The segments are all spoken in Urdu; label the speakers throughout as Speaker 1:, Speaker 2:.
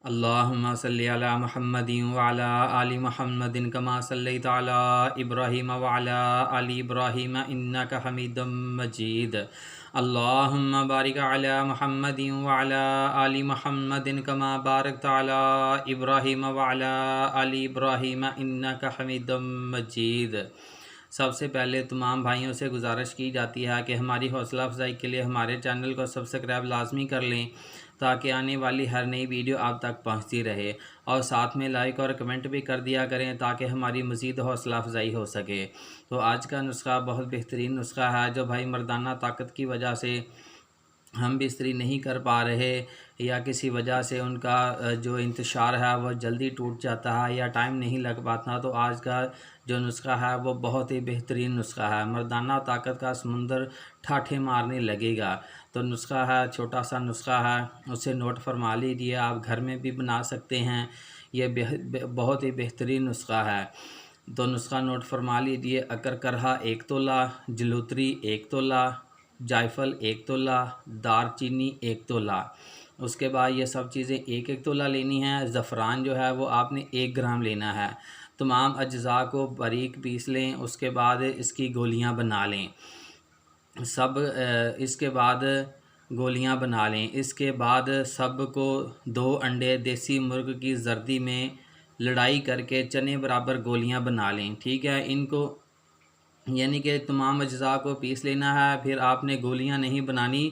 Speaker 1: اللہم صلی علی محمد وعلی آل محمد کما صلیت علی ابراہیم وعلی آل ابراہیم انک حمید مجید۔ اللہم بارک علی محمد وعلی آل محمد کما بارکت علی ابراہیم وعلی آل ابراہیم انک حمید مجید۔ سب سے پہلے تمام بھائیوں سے گزارش کی جاتی ہے کہ ہماری حوصلہ افزائی کے لیے ہمارے چینل کو سبسکرائب لازمی کر لیں تاکہ آنے والی ہر نئی ویڈیو آپ تک پہنچتی رہے، اور ساتھ میں لائک اور کمنٹ بھی کر دیا کریں تاکہ ہماری مزید حوصلہ افزائی ہو سکے۔ تو آج کا نسخہ بہت بہترین نسخہ ہے۔ جو بھائی مردانہ طاقت کی وجہ سے ہم بستری نہیں کر پا رہے یا کسی وجہ سے ان کا جو انتشار ہے وہ جلدی ٹوٹ جاتا ہے یا ٹائم نہیں لگ پاتا، تو آج کا جو نسخہ ہے وہ بہت ہی بہترین نسخہ ہے۔ مردانہ طاقت کا سمندر ٹھاٹھے مارنے لگے گا۔ تو نسخہ ہے، چھوٹا سا نسخہ ہے، اسے نوٹ فرما لیجیے، آپ گھر میں بھی بنا سکتے ہیں۔ یہ بہت ہی بہترین نسخہ ہے۔ تو نسخہ نوٹ فرما لیجیے۔ اکر کرہا 1 تولہ، جلوتری 1 تولہ، جائفل 1 تولہ، دار چینی 1 تولہ۔ اس کے بعد یہ سب چیزیں 1 تولہ لینی ہیں۔ زعفران جو ہے وہ آپ نے 1 گرام لینا ہے۔ تمام اجزاء کو باریک پیس لیں، اس کے بعد اس کی گولیاں بنا لیں۔ اس کے بعد گولیاں بنا لیں۔ اس کے بعد سب کو 2 انڈے دیسی مرغ کی زردی میں لڑائی کر کے چنے برابر گولیاں بنا لیں، ٹھیک ہے۔ ان کو یعنی کہ تمام اجزاء کو پیس لینا ہے، پھر آپ نے گولیاں نہیں بنانی۔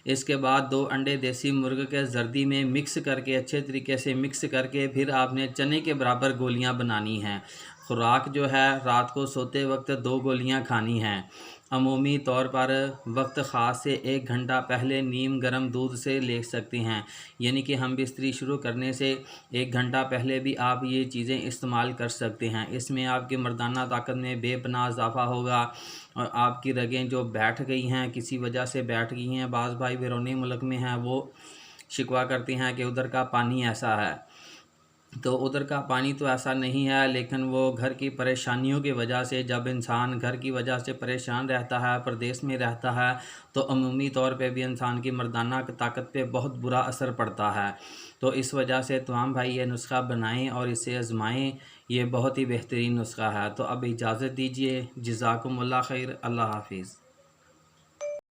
Speaker 1: اس کے بعد 2 انڈے دیسی مرغ کے زردی میں مکس کر کے اچھے طریقے سے مکس کر کے پھر آپ نے چنے کے برابر گولیاں بنانی ہیں۔ خوراک جو ہے رات کو سوتے وقت 2 گولیاں کھانی ہیں۔ عمومی طور پر وقت خاص سے 1 گھنٹہ پہلے نیم گرم دودھ سے لے سکتے ہیں، یعنی کہ ہم بستری شروع کرنے سے 1 گھنٹہ پہلے بھی آپ یہ چیزیں استعمال کر سکتے ہیں۔ اس میں آپ کی مردانہ طاقت میں بے پناہ اضافہ ہوگا، اور آپ کی رگیں جو بیٹھ گئی ہیں، کسی وجہ سے بیٹھ گئی ہیں، بعض بھائی بیرونی ملک میں ہیں وہ شکوہ کرتے ہیں کہ ادھر کا پانی ایسا ہے، تو ادھر کا پانی تو ایسا نہیں ہے، لیکن وہ گھر کی پریشانیوں کی وجہ سے، جب انسان گھر کی وجہ سے پریشان رہتا ہے، پردیس میں رہتا ہے، تو عمومی طور پہ بھی انسان کی مردانہ طاقت پہ بہت برا اثر پڑتا ہے۔ تو اس وجہ سے تمام بھائی یہ نسخہ بنائیں اور اسے آزمائیں، یہ بہت ہی بہترین نسخہ ہے۔ تو اب اجازت دیجیے، جزاکم اللہ خیر، اللہ حافظ۔